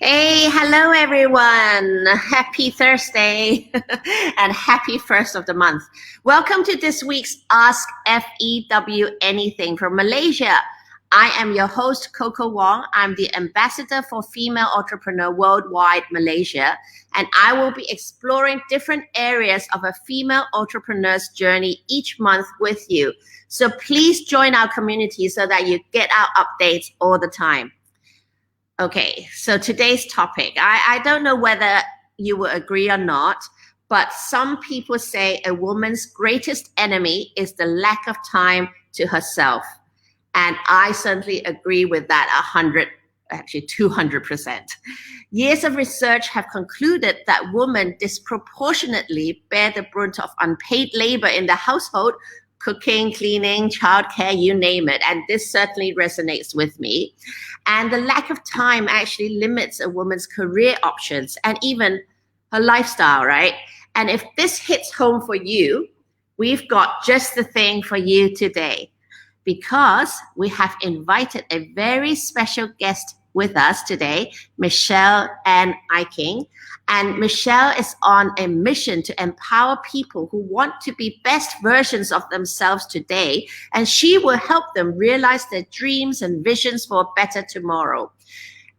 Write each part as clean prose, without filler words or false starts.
Hey, hello everyone. Happy Thursday and happy first of the month. Welcome to this week's Ask FEW Anything from Malaysia. I am your host, Coco Wong. I'm the ambassador for female entrepreneur worldwide Malaysia, and I will be exploring different areas of a female entrepreneur's journey each month with you. So please join our community so that you get our updates all the time. Okay, so today's topic, I don't know whether you will agree or not, but some people say a woman's greatest enemy is the lack of time to herself. And I certainly agree with that 200%. Years of research have concluded that women disproportionately bear the brunt of unpaid labor in the household, cooking, cleaning, childcare, you name it. And this certainly resonates with me. And the lack of time actually limits a woman's career options and even her lifestyle, right? And if this hits home for you, we've got just the thing for you today, because we have invited a very special guest with us today, Michelle Ann Iking. And Michelle is on a mission to empower people who want to be best versions of themselves today, and she will help them realize their dreams and visions for a better tomorrow.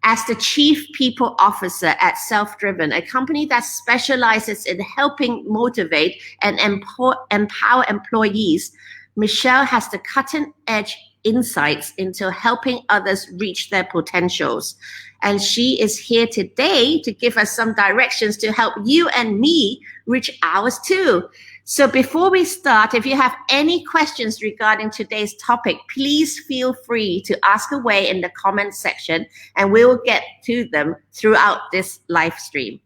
As the Chief People Officer at SelfDrvn, a company that specializes in helping motivate and empower employees, Michelle has the cutting-edge insights into helping others reach their potentials. And she is here today to give us some directions to help you and me reach ours too. So before we start, if you have any questions regarding today's topic, please feel free to ask away in the comment section, and we will get to them throughout this live stream.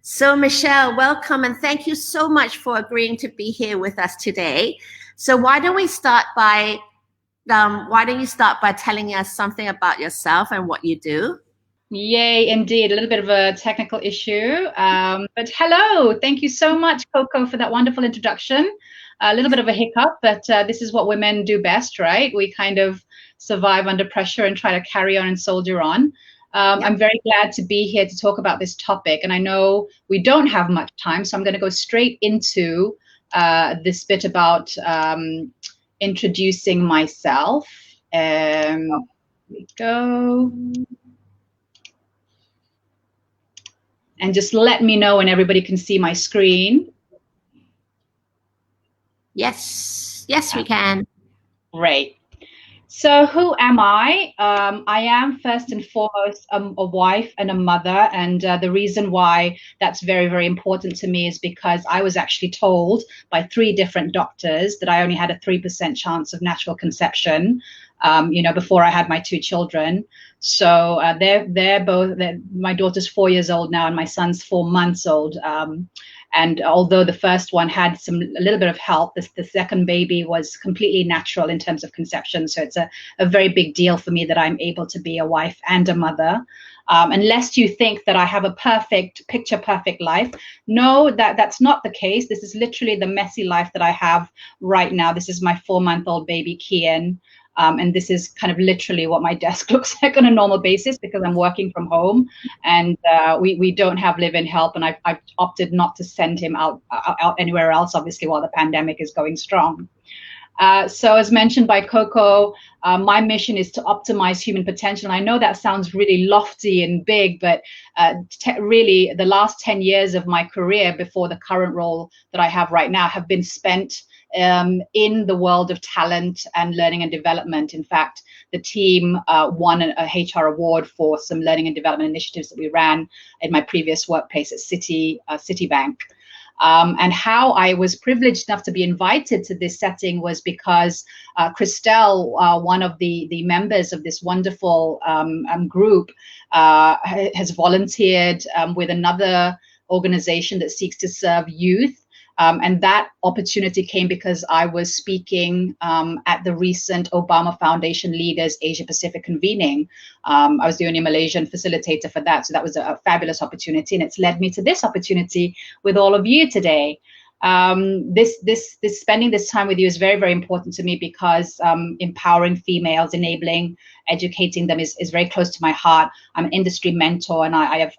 So Michelle, welcome, and thank you so much for agreeing to be here with us today. So why don't you start by telling us something about yourself and what you do? Yay, indeed. A little bit of a technical issue. But hello. Thank you so much, Coco, for that wonderful introduction. A little bit of a hiccup, but this is what women do best, right? We kind of survive under pressure and try to carry on and soldier on. I'm very glad to be here to talk about this topic. And I know we don't have much time, so I'm going to go straight into this bit about introducing myself. Here we go. And just let me know when everybody can see my screen. Yes, we can. Great. So who am I? I am first and foremost a wife and a mother. And the reason why that's very, very important to me is because I was actually told by 3 different doctors that I only had a 3% chance of natural conception, before I had my 2 children. So my daughter's 4 years old now and my son's 4 months old. And although the first one had a little bit of help, the second baby was completely natural in terms of conception. So it's a very big deal for me that I'm able to be a wife and a mother. Unless you think that I have a picture perfect life. No, that's not the case. This is literally the messy life that I have right now. This is my 4-month-old baby, Kian. And this is kind of literally what my desk looks like on a normal basis because I'm working from home, and we don't have live-in help, and I've opted not to send him out anywhere else, obviously, while the pandemic is going strong. So as mentioned by Coco, my mission is to optimize human potential. And I know that sounds really lofty and big, but really the last 10 years of my career before the current role that I have right now have been spent in the world of talent and learning and development. In fact, the team won a HR award for some learning and development initiatives that we ran in my previous workplace at Citibank. And how I was privileged enough to be invited to this setting was because Christelle, one of the members of this wonderful group, has volunteered with another organization that seeks to serve youth. And that opportunity came because I was speaking at the recent Obama Foundation Leaders Asia Pacific convening. I was the only Malaysian facilitator for that. So that was a fabulous opportunity. And it's led me to this opportunity with all of you today. this spending this time with you is very, very important to me, because empowering females, enabling, educating them is very close to my heart. I'm an industry mentor, and I've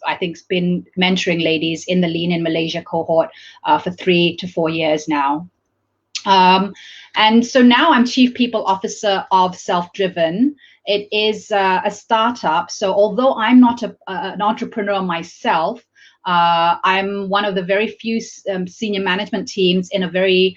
I think been mentoring ladies in the Lean in Malaysia cohort for 3 to 4 years now. And so now I'm Chief People Officer of SelfDrvn. It is a startup. So although I'm not an entrepreneur myself, I'm one of the very few senior management teams in a very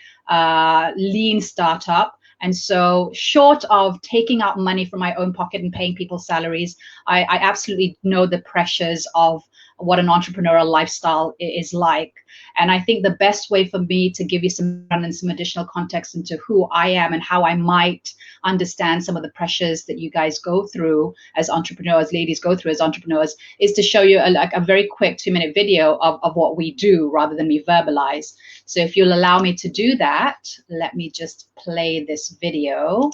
lean startup. And so short of taking out money from my own pocket and paying people salaries, I absolutely know the pressures of what an entrepreneurial lifestyle is like. And I think the best way for me to give you some additional context into who I am and how I might understand some of the pressures that you guys go through as entrepreneurs, ladies go through as entrepreneurs, is to show you a very quick 2-minute video of what we do rather than me verbalize. So if you'll allow me to do that, let me just play this video.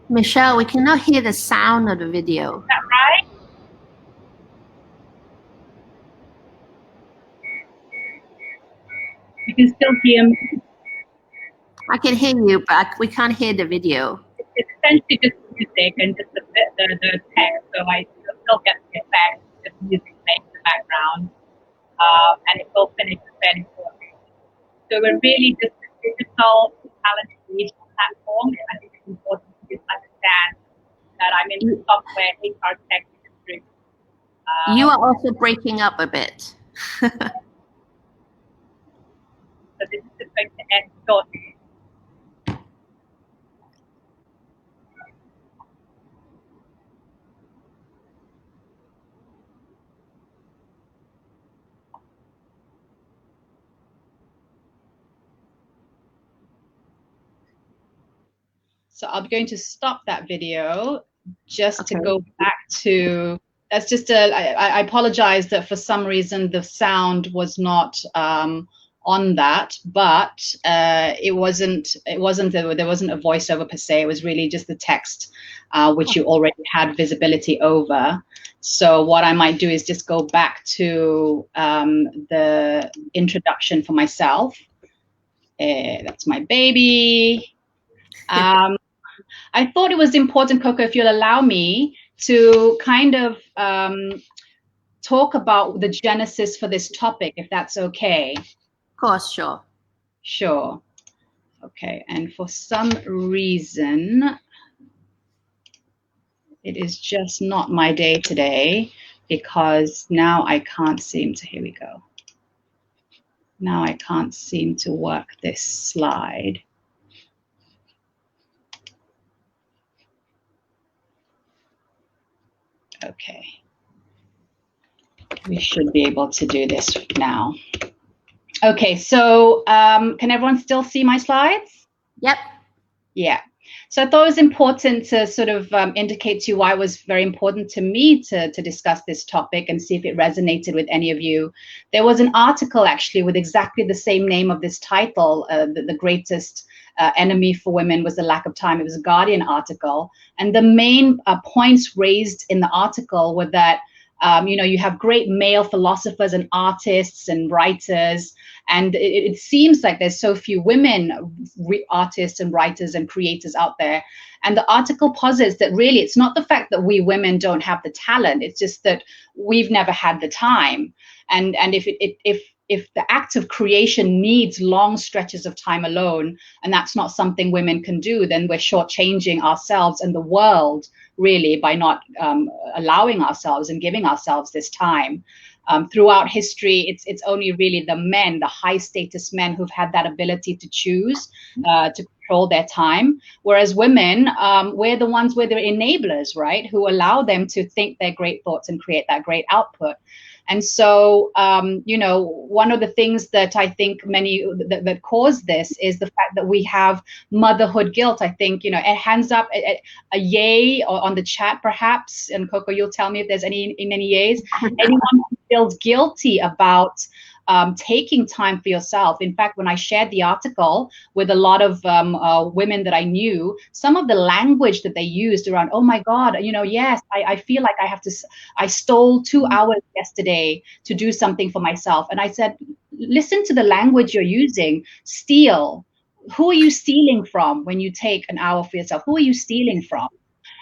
Michelle, we cannot hear the sound of the video. Is that right? You can still hear me. I can hear you, but we can't hear the video. It's essentially just music and just the text, so I still get the effect, just music playing in the background, and it will finish fairly shortly. So we're really just a digital talent creation platform. I think it's important to understand that I'm in the software HR tech industry. You are also breaking up a bit. So this is just going to end shortly. So I'm going to stop that video just to go back to, that's just I apologize that for some reason the sound was not on that, but there wasn't a voiceover per se. It was really just the text, which you already had visibility over. So what I might do is just go back to the introduction for myself. That's my baby. I thought it was important, Coco, if you'll allow me to kind of talk about the genesis for this topic, if that's okay. Of course, sure. Sure. Okay, and for some reason, it is just not my day today, because now I can't seem to, here we go. Now I can't seem to work this slide. Okay, we should be able to do this now. Okay, so can everyone still see my slides? Yep. Yeah. So I thought it was important to sort of indicate to you why it was very important to me to discuss this topic and see if it resonated with any of you. There was an article actually with exactly the same name of this title, the greatest enemy for women was the lack of time. It was a Guardian article. And the main points raised in the article were that, you know, you have great male philosophers and artists and writers, and it seems like there's so few women artists and writers and creators out there. And the article posits that really it's not the fact that we women don't have the talent, it's just that we've never had the time. And if the act of creation needs long stretches of time alone, and that's not something women can do, then we're shortchanging ourselves and the world really by not allowing ourselves and giving ourselves this time. Throughout history, it's only really the men, the high status men, who've had that ability to choose to control their time, whereas women, we're the ones, we're the enablers, right, who allow them to think their great thoughts and create that great output. And so, you know, one of the things that I think many that cause this is the fact that we have motherhood guilt. I think, you know, hands up, a yay or on the chat perhaps, and Coco, you'll tell me if there's any yays. Anyone who feels guilty about taking time for yourself. In fact, when I shared the article with a lot of women that I knew, some of the language that they used around, oh my God, you know, yes, I feel like I stole 2 hours yesterday to do something for myself. And I said, listen to the language you're using. Steal. Who are you stealing from when you take an hour for yourself? Who are you stealing from?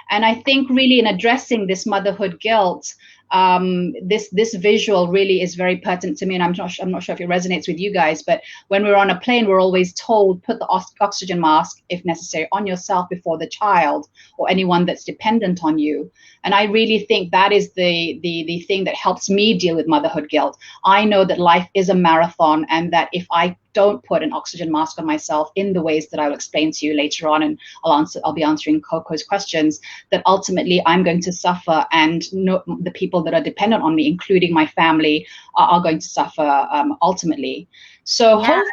And I think really in addressing this motherhood guilt, this visual really is very pertinent to me, and I'm not sure if it resonates with you guys, but when we're on a plane, we're always told, put the oxygen mask, if necessary, on yourself before the child or anyone that's dependent on you. And I really think that is the thing that helps me deal with motherhood guilt. I know that life is a marathon, and that if I don't put an oxygen mask on myself in the ways that I'll explain to you later on, and I'll be answering Coco's questions, that ultimately I'm going to suffer, and the people that are dependent on me, including my family, are going to suffer ultimately. So Yeah. hopefully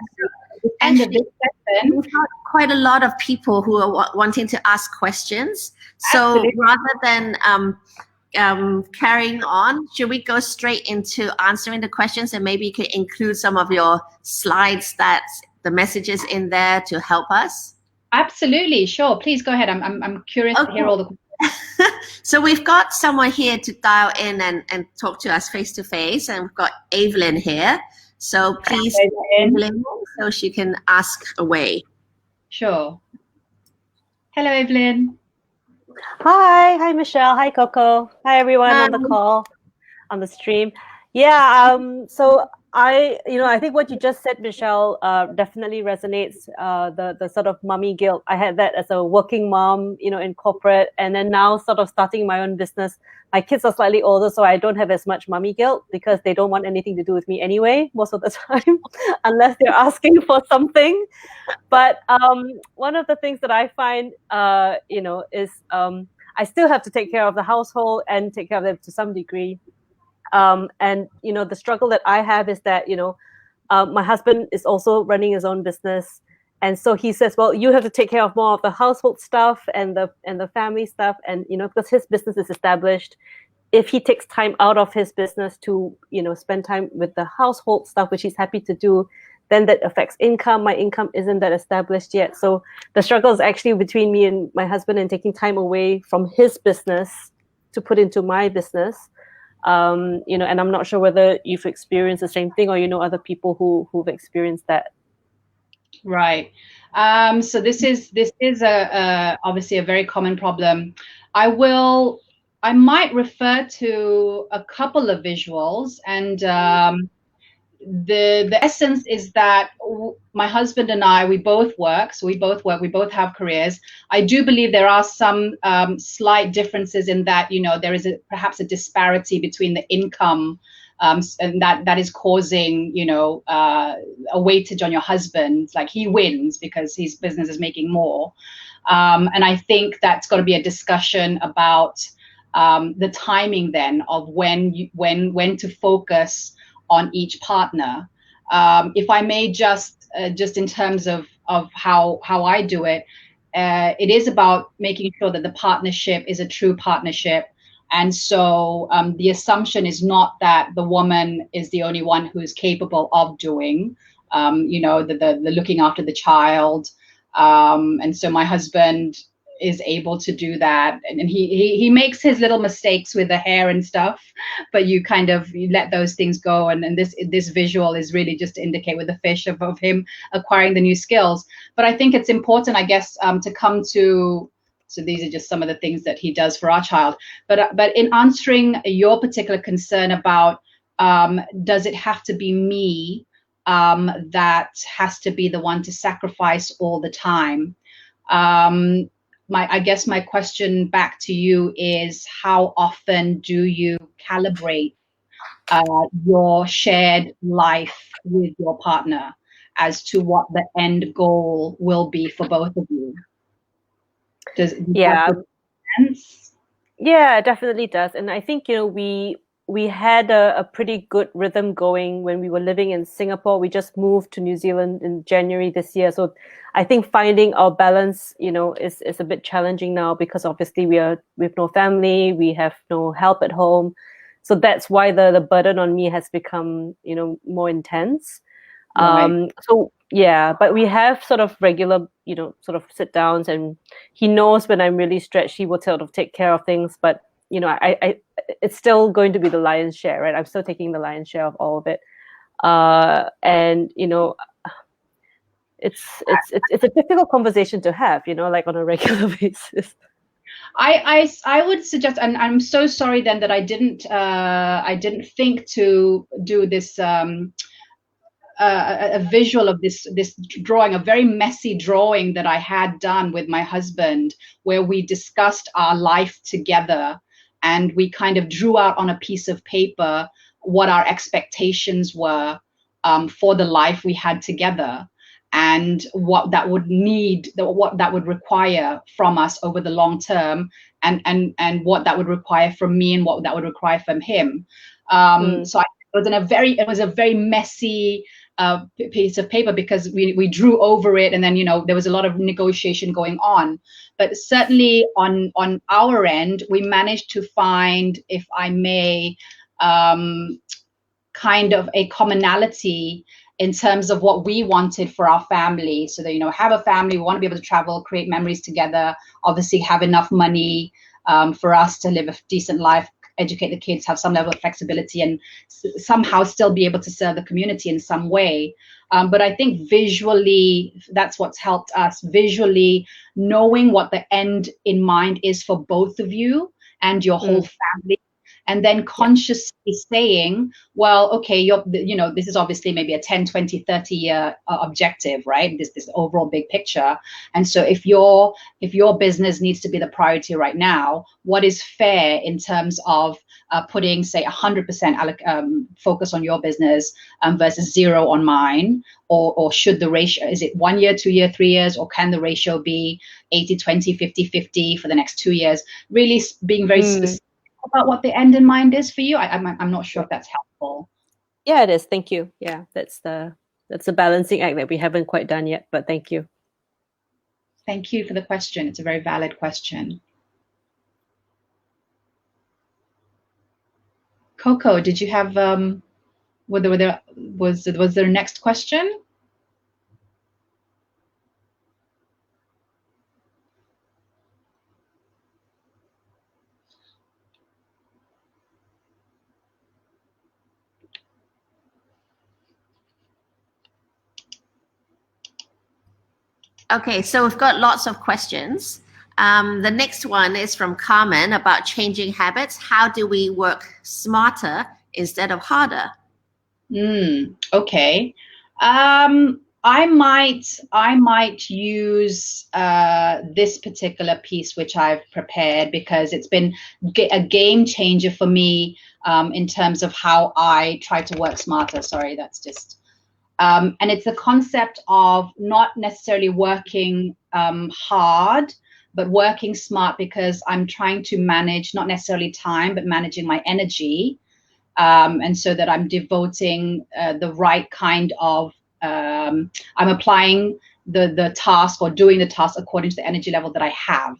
at the end of this session, we've got quite a lot of people who are wanting to ask questions. So absolutely. rather than carrying on, should we go straight into answering the questions, and maybe you could include some of your slides, that the messages in there to help us? Absolutely, sure. Please go ahead. I'm curious to hear all the questions. So we've got someone here to dial in and talk to us face to face, and we've got Evelyn here. So please, Evelyn, so she can ask away. Sure. Hello, Evelyn. Hi, Michelle. Hi, Coco. Hi, everyone on the call, on the stream. Yeah. So I think what you just said, Michelle, definitely resonates. The sort of mommy guilt. I had that as a working mom, in corporate, and then now sort of starting my own business. My kids are slightly older, so I don't have as much mommy guilt because they don't want anything to do with me anyway, most of the time, unless they're asking for something. But one of the things that I find, is I still have to take care of the household and take care of them to some degree. And the struggle that I have is that my husband is also running his own business, and so he says, well, you have to take care of more of the household stuff and the family stuff, and because his business is established, if he takes time out of his business to spend time with the household stuff, which he's happy to do, then that affects income. My income isn't that established yet, so the struggle is actually between me and my husband and taking time away from his business to put into my business. And I'm not sure whether you've experienced the same thing, or other people who've experienced that. Right. So this is obviously a very common problem. I might refer to a couple of visuals, and the essence is that my husband and I, we both work, we both have careers. I do believe there are some slight differences in that, there is perhaps a disparity between the income, and that is causing, a weightage on your husband. Like, he wins because his business is making more. And I think that's got to be a discussion about the timing then of when to focus on each partner. If I may just in terms of how I do it, it is about making sure that the partnership is a true partnership. And so the assumption is not that the woman is the only one who is capable of doing, the looking after the child. And so my husband is able to do that, and he makes his little mistakes with the hair and stuff, but you let those things go, and this visual is really just to indicate with the fish of him acquiring the new skills. But I think it's important, I guess, to come to, so these are just some of the things that he does for our child, but in answering your particular concern about does it have to be me that has to be the one to sacrifice all the time, I guess my question back to you is, how often do you calibrate your shared life with your partner as to what the end goal will be for both of you. Does that make sense? Yeah, it definitely does. And I think, we had a pretty good rhythm going when we were living in Singapore. We just moved to New Zealand in January this year. So I think finding our balance, is a bit challenging now, because obviously we have no family, we have no help at home. So that's why the burden on me has become, more intense. Right. So yeah, but we have sort of regular, sort of sit downs, and he knows when I'm really stretched, he will sort of take care of things. But I it's still going to be the lion's share, right? I'm still taking the lion's share of all of it. And it's a difficult conversation to have, like on a regular basis. I would suggest, and I'm so sorry then that I didn't think to do this a visual of this drawing, a very messy drawing that I had done with my husband, where we discussed our life together, and we kind of drew out on a piece of paper what our expectations were for the life we had together, and what that would what that would require from us over the long term, and what that would require from me, and what that would require from him. So it was a very messy piece of paper, because we drew over it, and then there was a lot of negotiation going on. But certainly on our end, we managed to find, if I may, kind of a commonality in terms of what we wanted for our family. So that have a family, we want to be able to travel, create memories together, obviously have enough money for us to live a decent life, educate the kids, have some level of flexibility, and somehow still be able to serve the community in some way. But I think visually, that's what's helped us, visually knowing what the end in mind is for both of you and your whole family. And then consciously saying, well, okay, this is obviously maybe a 10, 20, 30 year objective, right? This overall big picture. And so if your business needs to be the priority right now, what is fair in terms of putting, say, 100% focus on your business versus 0 on mine? Or should the ratio, is it 1 year, 2 year, 3 years, or can the ratio be 80, 20, 50, 50 for the next 2 years? Really being very specific about what the end in mind is for you. I'm not sure if that's helpful. Yeah, it is. Thank you. Yeah, that's the balancing act that we haven't quite done yet, but thank you. Thank you for the question. It's a very valid question. Coco, did you have was there a next question? Okay, so we've got lots of questions. The next one is from Carmen about changing habits. How do we work smarter instead of harder? Okay. I might use this particular piece which I've prepared, because it's been a game changer for me in terms of how I try to work smarter. Sorry, that's just... and it's the concept of not necessarily working hard, but working smart, because I'm trying to manage not necessarily time, but managing my energy. And so that I'm devoting the right kind of, I'm applying the task, or doing the task according to the energy level that I have.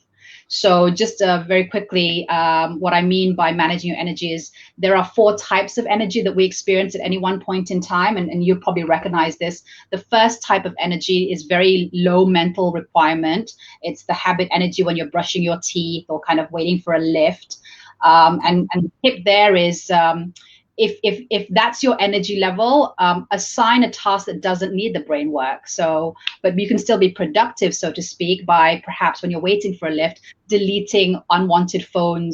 So just very quickly, what I mean by managing your energy is there are 4 types of energy that we experience at any one point in time, and you probably recognize this. The first type of energy is very low mental requirement. It's the habit energy when you're brushing your teeth or kind of waiting for a lift. And the tip there is, if that's your energy level, assign a task that doesn't need the brain work. So, but you can still be productive, so to speak, by perhaps when you're waiting for a lift, deleting unwanted phone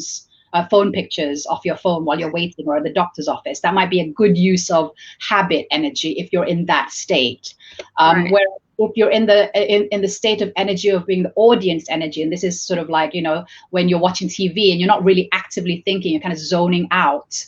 pictures off your phone while you're waiting, or at the doctor's office. That might be a good use of habit energy if you're in that state. Right. Where if you're in the state of energy of being the audience energy, and this is sort of like, you know, when you're watching TV and you're not really actively thinking, you're kind of zoning out.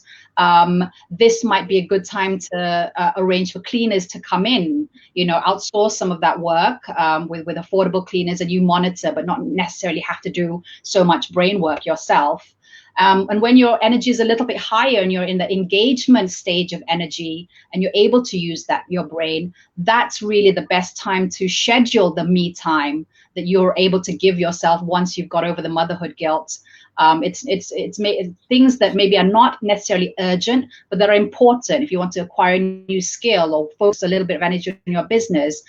This might be a good time to arrange for cleaners to come in, you know, outsource some of that work with affordable cleaners, and you monitor, but not necessarily have to do so much brain work yourself. And when your energy is a little bit higher and you're in the engagement stage of energy and you're able to use your brain, that's really the best time to schedule the me time that you're able to give yourself once you've got over the motherhood guilt. It's things that maybe are not necessarily urgent, but that are important. If you want to acquire a new skill or focus a little bit of energy in your business,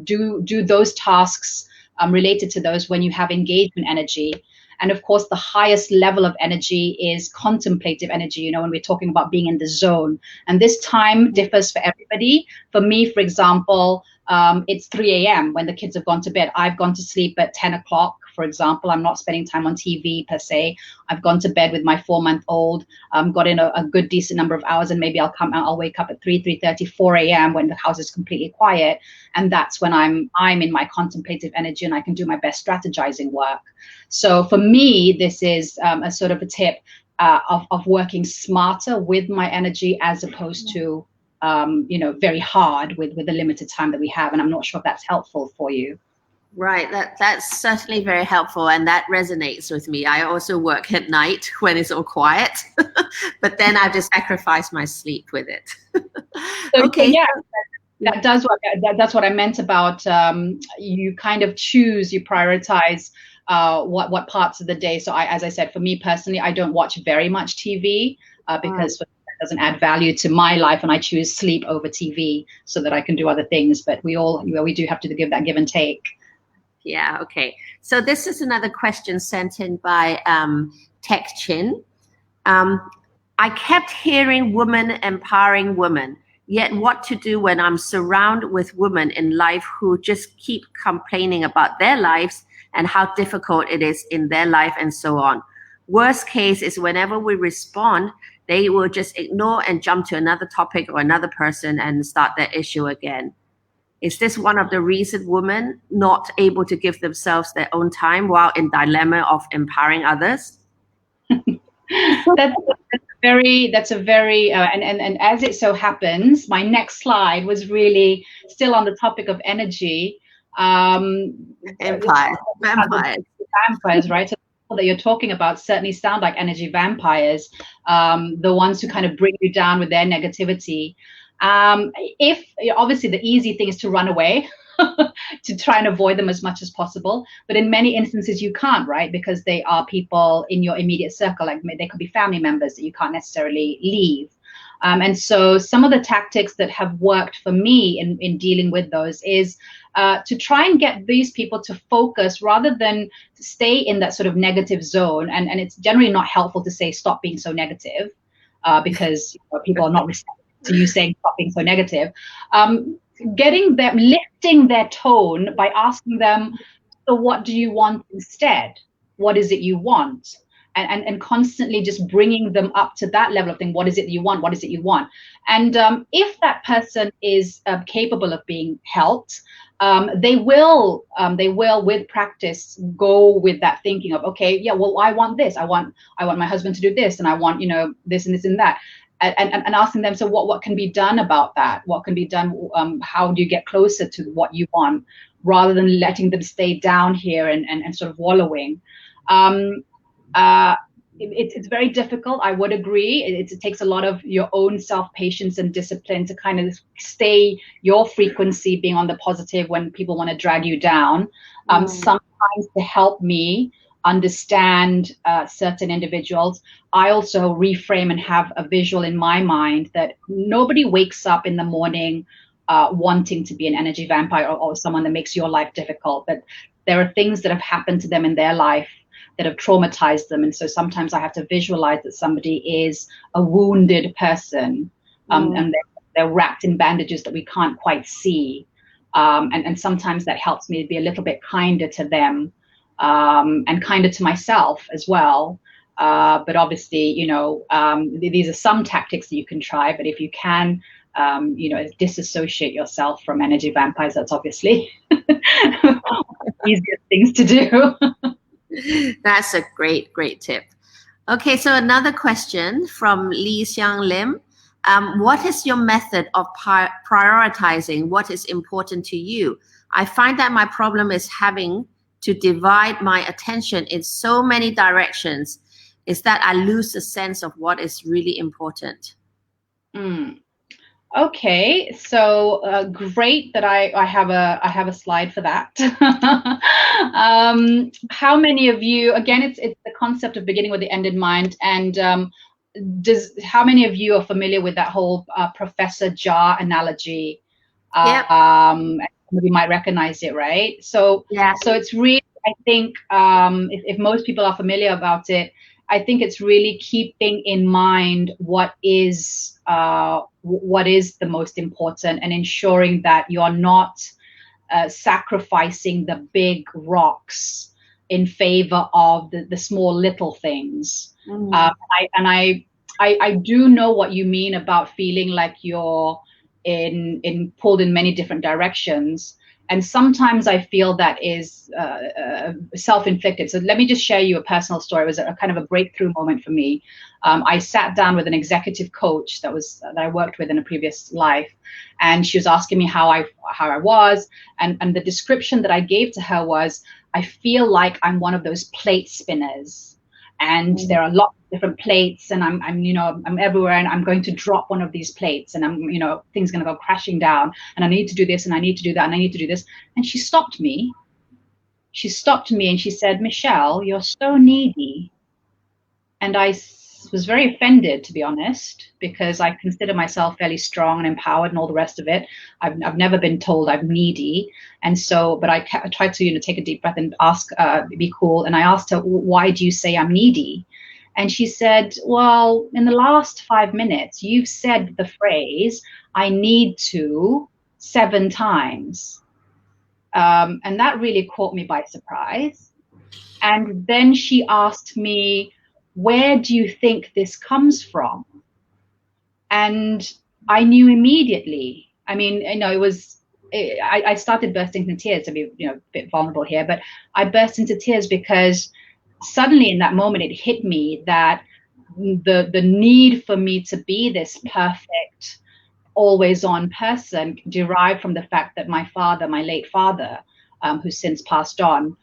do those tasks related to those when you have engagement energy. And of course, the highest level of energy is contemplative energy, you know, when we're talking about being in the zone. And this time differs for everybody. For me, for example, it's 3 a.m. when the kids have gone to bed. I've gone to sleep at 10 o'clock, for example. I'm not spending time on TV per se. I've gone to bed with my 4-month-old, got in a good, decent number of hours, and maybe I'll wake up at 3:30, 4 a.m. when the house is completely quiet. And that's when I'm in my contemplative energy and I can do my best strategizing work. So for me, this is a sort of a tip of working smarter with my energy as opposed to, you know, very hard with the limited time that we have. And I'm not sure if that's helpful for you. Right, that's certainly very helpful, and that resonates with me. I also work at night when it's all quiet, but then I have to sacrifice my sleep with it. Okay, yeah, that's what I meant about you kind of choose, you prioritize what parts of the day. So as I said, for me personally, I don't watch very much TV because that doesn't add value to my life, and I choose sleep over TV so that I can do other things. But we do have to give that give and take. Yeah, okay. So this is another question sent in by Tech Chin. I kept hearing women empowering women, yet what to do when I'm surrounded with women in life who just keep complaining about their lives and how difficult it is in their life and so on. Worst case is whenever we respond, they will just ignore and jump to another topic or another person and start their issue again. Is this one of the reasons women not able to give themselves their own time while in dilemma of empowering others? That's a very and as it so happens, my next slide was really still on the topic of energy. Vampires, right? So the people that you're talking about certainly sound like energy vampires, the ones who kind of bring you down with their negativity. If obviously the easy thing is to run away, to try and avoid them as much as possible, but in many instances you can't, right? Because they are people in your immediate circle, like they could be family members that you can't necessarily leave. And so some of the tactics that have worked for me in dealing with those is to try and get these people to focus rather than to stay in that sort of negative zone. And it's generally not helpful to say, stop being so negative, because people are not receptive to you saying stop being so negative. Getting them, lifting their tone by asking them, so what do you want instead? What is it you want? And constantly just bringing them up to that level of thing. What is it that you want? What is it you want? And if that person is capable of being helped, they will with practice go with that thinking of, okay, yeah, well, I want this. I want my husband to do this, and I want, this and this and that. And asking them, so what can be done about that? What can be done? How do you get closer to what you want, rather than letting them stay down here and sort of wallowing? It's very difficult. I would agree. It takes a lot of your own self-patience and discipline to kind of stay your frequency being on the positive when people want to drag you down. Sometimes to help me understand certain individuals, I also reframe and have a visual in my mind that nobody wakes up in the morning wanting to be an energy vampire or someone that makes your life difficult, but there are things that have happened to them in their life that have traumatized them. And so sometimes I have to visualize that somebody is a wounded person, and they're wrapped in bandages that we can't quite see. And sometimes that helps me to be a little bit kinder to them, and kinder to myself as well. But obviously, these are some tactics that you can try, but if you can disassociate yourself from energy vampires. That's obviously easiest things to do. That's a great tip. Okay, so another question from Lee Xiang Lim. What is your method of prioritizing what is important to you? I find that my problem is having to divide my attention in so many directions is that I lose the sense of what is really important. Okay, so great that I have a slide for that. How many of you? Again, it's the concept of beginning with the end in mind. And how many of you are familiar with that whole Professor Jar analogy? Yep. You might recognize it, right? So yeah. So it's really, I think, if most people are familiar about it, I think it's really keeping in mind what is the most important, and ensuring that you're not sacrificing the big rocks in favor of the small little things. I do know what you mean about feeling like you're pulled in many different directions. And sometimes I feel that is self-inflicted. So let me just share you a personal story. It was a kind of a breakthrough moment for me. I sat down with an executive coach that I worked with in a previous life, and she was asking me how I was, and the description that I gave to her was, I feel like I'm one of those plate spinners, and there are lots of different plates, and I'm everywhere, and I'm going to drop one of these plates, and things going to go crashing down, and I need to do this, and I need to do that, and I need to do this. And she stopped me. And she said, Michelle, you're so needy. And I was very offended, to be honest, because I consider myself fairly strong and empowered and all the rest of it. I've never been told I'm needy. And so, but I tried to, take a deep breath and ask, be cool. And I asked her, why do you say I'm needy? And she said, well, in the last 5 minutes, you've said the phrase, I need to, 7 times. And that really caught me by surprise. And then she asked me, where do you think this comes from? And I knew immediately. I mean, it was, I started bursting into tears, to be, a bit vulnerable here, but I burst into tears because suddenly in that moment, it hit me that the need for me to be this perfect, always on person derived from the fact that my father, my late father, who's since passed on,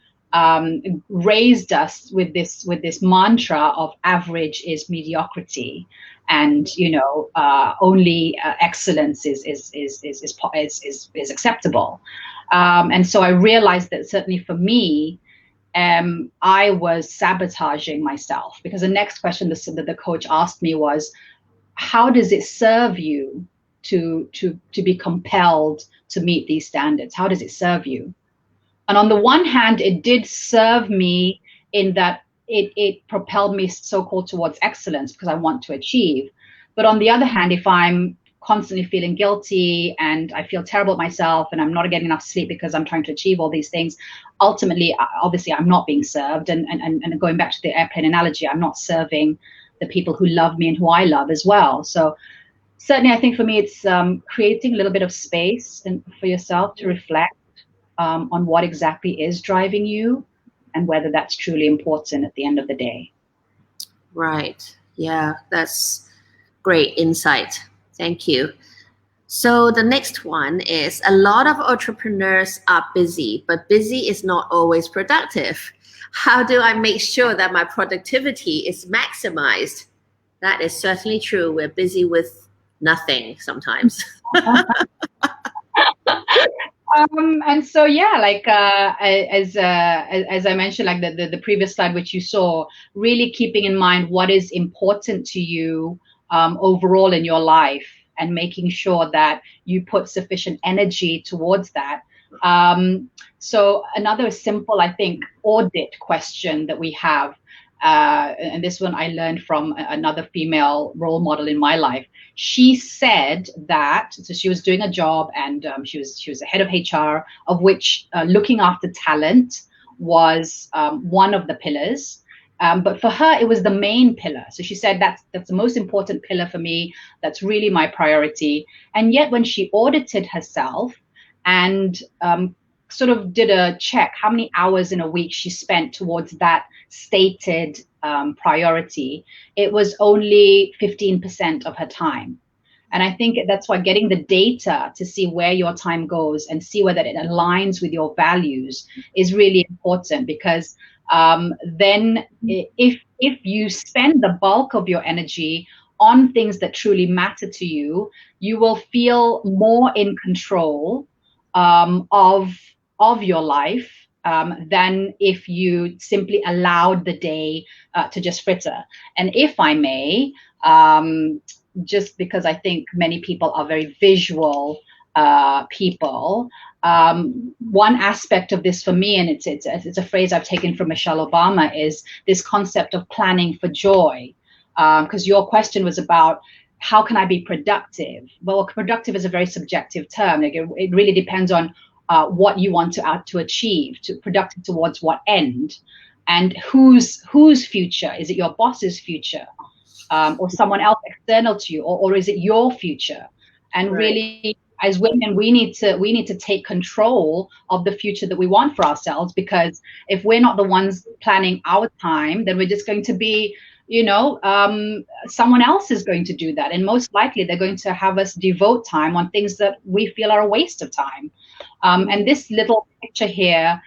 raised us with this mantra of average is mediocrity, and only excellence is acceptable. And so I realized that certainly for me, I was sabotaging myself, because the next question that the coach asked me was, how does it serve you to be compelled to meet these standards? How does it serve you? And on the one hand, it did serve me in that it propelled me so-called towards excellence, because I want to achieve. But on the other hand, if I'm constantly feeling guilty and I feel terrible at myself and I'm not getting enough sleep because I'm trying to achieve all these things, ultimately, obviously, I'm not being served. And going back to the airplane analogy, I'm not serving the people who love me and who I love as well. So certainly, I think for me, it's creating a little bit of space for yourself to reflect on what exactly is driving you and whether that's truly important at the end of the day. Right. Yeah, that's great insight. Thank you. So the next one is, a lot of entrepreneurs are busy, but busy is not always productive. How do I make sure that my productivity is maximized? That is certainly true. We're busy with nothing sometimes. And so, yeah, like as I mentioned, like the previous slide which you saw, really keeping in mind what is important to you overall in your life, and making sure that you put sufficient energy towards that. So another simple, I think, audit question that we have, and this one I learned from another female role model in my life. She said that, so she was doing a job, and she was the head of HR, of which looking after talent was one of the pillars. But for her, it was the main pillar. So she said, that's the most important pillar for me. That's really my priority. And yet when she audited herself and sort of did a check how many hours in a week she spent towards that stated priority, it was only 15% of her time. And I think that's why getting the data to see where your time goes and see whether it aligns with your values is really important, because then if you spend the bulk of your energy on things that truly matter to you, you will feel more in control of your life than if you simply allowed the day to just fritter. And if I may, just because I think many people are very visual people, one aspect of this for me, and it's a phrase I've taken from Michelle Obama, is this concept of planning for joy. Because your question was about how can I be productive? Well, productive is a very subjective term. Like it really depends on what you want to achieve, to productive towards what end, and whose future. Is it your boss's future, or someone else external to you, or is it your future? And right. Really, as women, we need to take control of the future that we want for ourselves, because if we're not the ones planning our time, then we're just going to be, someone else is going to do that, and most likely they're going to have us devote time on things that we feel are a waste of time. And this little picture here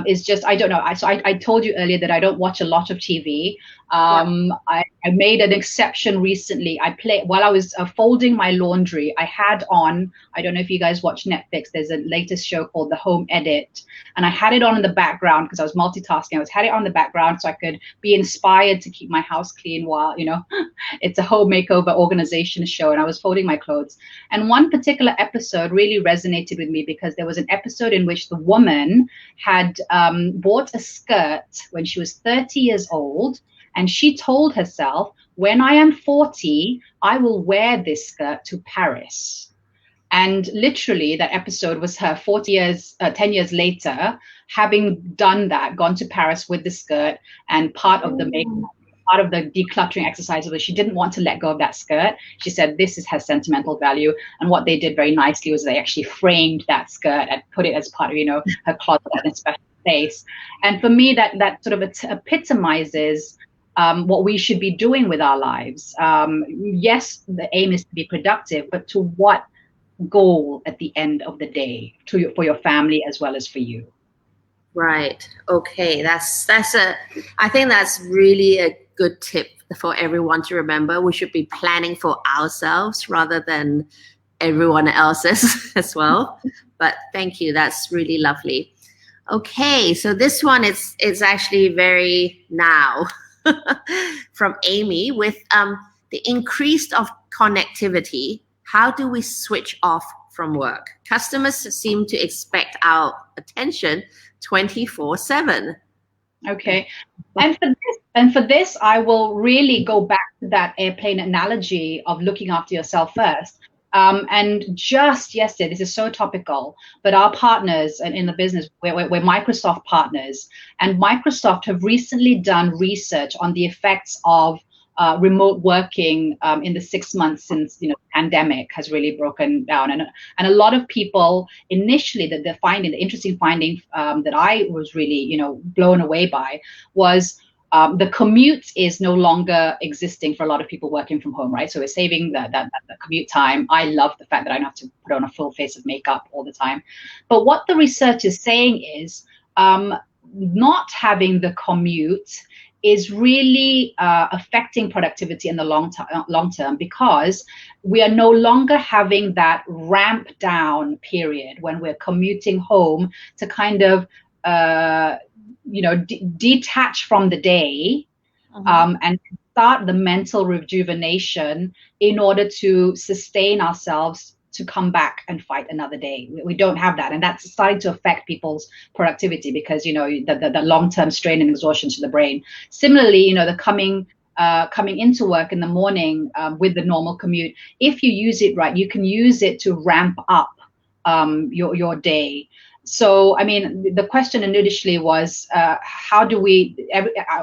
is just, I don't know. I told you earlier that I don't watch a lot of TV. I made an exception recently. While I was folding my laundry, I had on, I don't know if you guys watch Netflix, there's a latest show called The Home Edit. And I had it on in the background because I was multitasking. Had it on the background so I could be inspired to keep my house clean while, it's a home makeover organization show, and I was folding my clothes. And one particular episode really resonated with me, because there was an episode in which the woman had bought a skirt when she was 30 years old. And she told herself, when I am 40, I will wear this skirt to Paris. And literally that episode was her 10 years later, having done that, gone to Paris with the skirt, and part of the decluttering exercise was she didn't want to let go of that skirt. She said this is her sentimental value. And what they did very nicely was they actually framed that skirt and put it as part of, her closet in a special place. And for me, that sort of epitomizes what we should be doing with our lives. Yes, the aim is to be productive, but to what goal at the end of the day, for your family as well as for you? Right. Okay. I think that's really a good tip for everyone to remember. We should be planning for ourselves rather than everyone else's as well. But thank you. That's really lovely. Okay. So this one is actually very now. From Amy, with the increase of connectivity, how do we switch off from work? Customers seem to expect our attention 24/7. Okay, and for this, I will really go back to that airplane analogy of looking after yourself first. And just yesterday, this is so topical, but our partners in the business, we're Microsoft partners, and Microsoft have recently done research on the effects of remote working in the 6 months since the pandemic has really broken down, and a lot of people initially, the interesting finding that I was really blown away by was the commute is no longer existing for a lot of people working from home, right? So we're saving that commute time. I love the fact that I don't have to put on a full face of makeup all the time. But what the research is saying is not having the commute is really affecting productivity in the long term, because we are no longer having that ramp down period when we're commuting home to kind of detach from the day and start the mental rejuvenation in order to sustain ourselves to come back and fight another day. We don't have that, and that's starting to affect people's productivity, because the long-term strain and exhaustion to the brain. Similarly, the coming into work in the morning with the normal commute, if you use it right, you can use it to ramp up your day. So, I mean, the question initially was, how do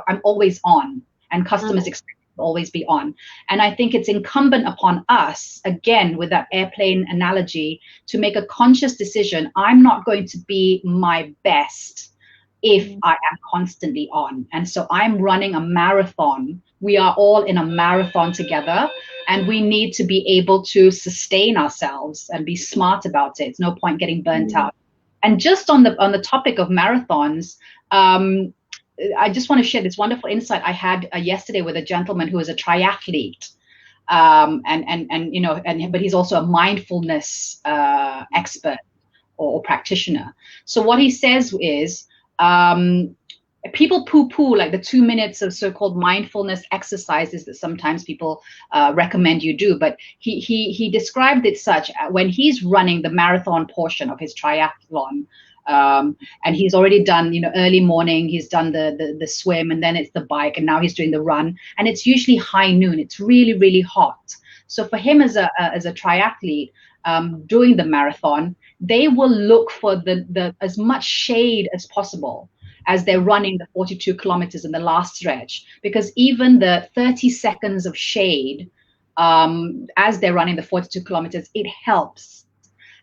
I'm always on, and customers expect to always be on. And I think it's incumbent upon us, again, with that airplane analogy, to make a conscious decision. I'm not going to be my best if I am constantly on. And so I'm running a marathon. We are all in a marathon together, and we need to be able to sustain ourselves and be smart about it. It's no point getting burnt out. And just on the topic of marathons, I just want to share this wonderful insight I had yesterday with a gentleman who is a triathlete, but he's also a mindfulness expert or practitioner. So what he says is, people poo-poo like the 2 minutes of so-called mindfulness exercises that sometimes people recommend you do, but he described it such, when he's running the marathon portion of his triathlon, and he's already done, early morning, he's done the swim, and then it's the bike, and now he's doing the run, and it's usually high noon. It's really, really hot. So for him as a triathlete, doing the marathon, they will look for the as much shade as possible as they're running the 42 kilometers in the last stretch, because even the 30 seconds of shade as they're running the 42 kilometers, it helps.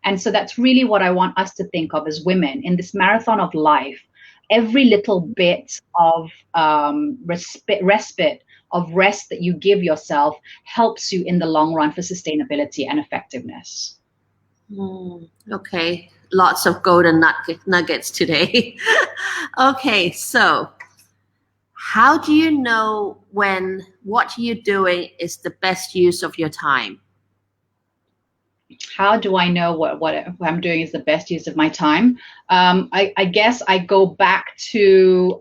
And so that's really what I want us to think of as women in this marathon of life. Every little bit of respite, of rest that you give yourself helps you in the long run for sustainability and effectiveness. Okay, lots of golden nuggets today. Okay, so how do you know when what you're doing is the best use of your time? How do I know what I'm doing is the best use of my time? I guess I go back to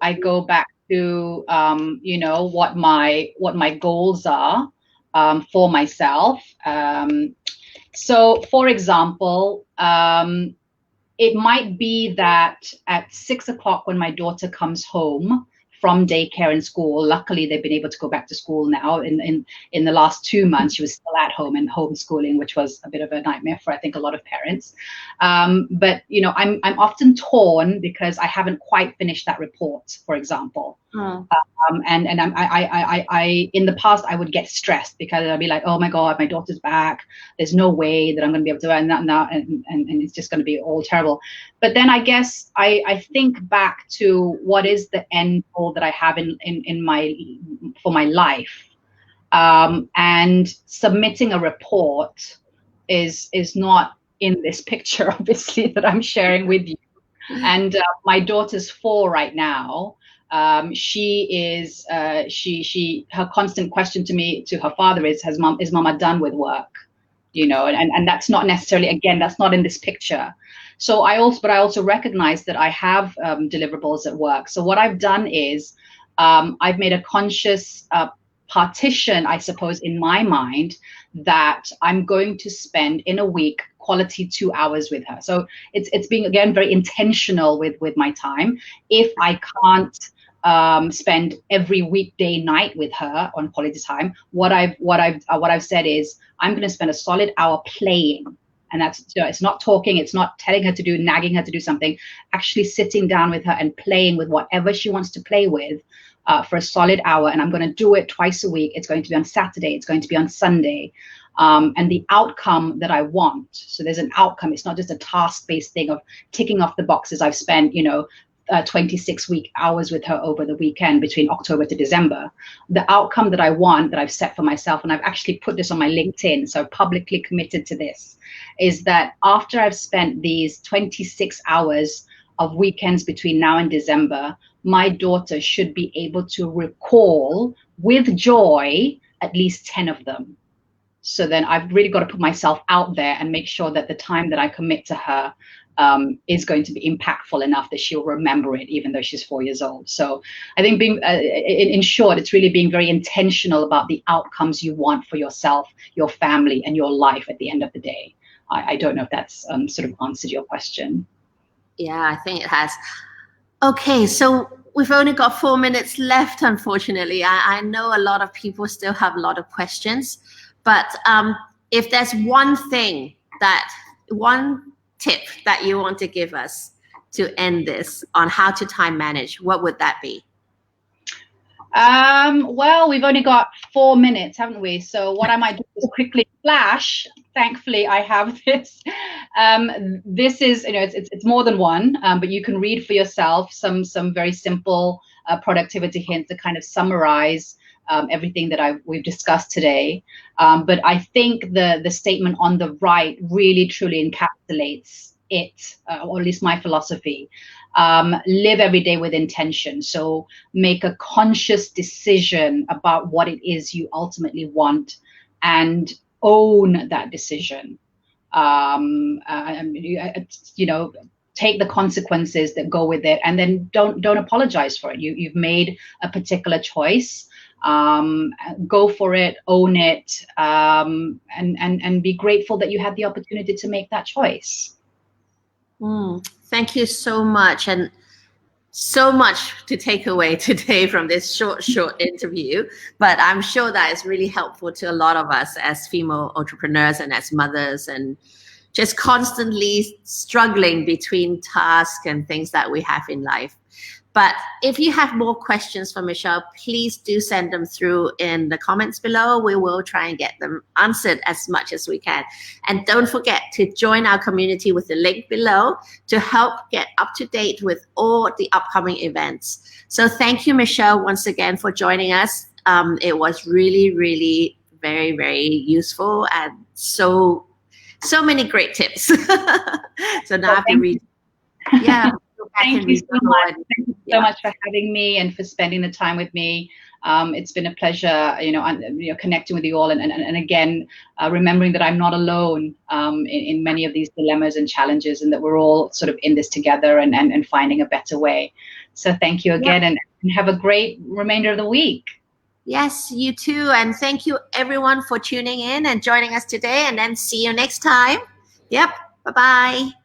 what my goals are for myself. So, for example, it might be that at 6 o'clock when my daughter comes home from daycare and school, luckily they've been able to go back to school now. In the last 2 months, she was still at home and homeschooling, which was a bit of a nightmare for, I think, a lot of parents. But I'm often torn because I haven't quite finished that report, for example. And I in the past I would get stressed because I'd be like, oh my God, my daughter's back. There's no way that I'm going to be able to do it now, and it's just going to be all terrible. But then I guess I think back to what is the end goal that I have for my life, and submitting a report is not in this picture, obviously, that I'm sharing with you. And my daughter's 4 right now. She is her constant question to her father is Mama done with work? And that's not necessarily, again, that's not in this picture. So I also recognize that I have deliverables at work. So what I've done is I've made a conscious partition, I suppose, in my mind, that I'm going to spend in a week quality 2 hours with her. So it's being, again, very intentional with my time. If I can't spend every weekday night with her on quality time, what I've said is I'm going to spend a solid hour playing. And that's, it's not talking, it's not telling her to do, nagging her to do something, actually sitting down with her and playing with whatever she wants to play with for a solid hour. And I'm going to do it twice a week. It's going to be on Saturday. It's going to be on Sunday. And the outcome that I want. So there's an outcome. It's not just a task-based thing of ticking off the boxes. I've spent, 26 hours with her over the weekend between October to December. The outcome that I want, that I've set for myself, and I've actually put this on my LinkedIn, so publicly committed to this, is that after I've spent these 26 hours of weekends between now and December, my daughter should be able to recall with joy at least 10 of them. So then I've really got to put myself out there and make sure that the time that I commit to her is going to be impactful enough that she'll remember it, even though she's 4 years old. So I think being, in short, it's really being very intentional about the outcomes you want for yourself, your family, and your life at the end of the day. I don't know if that's sort of answered your question. Yeah, I think it has. Okay, so we've only got 4 minutes left, unfortunately. I know a lot of people still have a lot of questions, but if there's one tip that you want to give us to end this on how to time manage, what would that be? Well, we've only got 4 minutes, haven't we? So what I might do is quickly flash. Thankfully, I have this. This is, it's more than one, but you can read for yourself some very simple productivity hints to kind of summarize everything that we've discussed today. But I think the statement on the right really truly encapsulates it, or at least my philosophy. Live every day with intention. So make a conscious decision about what it is you ultimately want and own that decision. Take the consequences that go with it, and then don't apologize for it. You've made a particular choice. Go for it, own it, and be grateful that you had the opportunity to make that choice. Thank you so much, and so much to take away today from this short interview. But I'm sure that is really helpful to a lot of us as female entrepreneurs and as mothers, and just constantly struggling between tasks and things that we have in life. But if you have more questions for Michelle, please do send them through in the comments below. We will try and get them answered as much as we can. And don't forget to join our community with the link below to help get up to date with all the upcoming events. So thank you, Michelle, once again for joining us. It was really, really very, very useful, and so many great tips. So now I have to read. Yeah. Thank you so much. Thank you so much for having me and for spending the time with me. It's been a pleasure, connecting with you all, and again, remembering that I'm not alone in many of these dilemmas and challenges, and that we're all sort of in this together and finding a better way. So thank you again, and have a great remainder of the week. Yes, you too. And thank you everyone for tuning in and joining us today, and then see you next time. Yep. Bye-bye.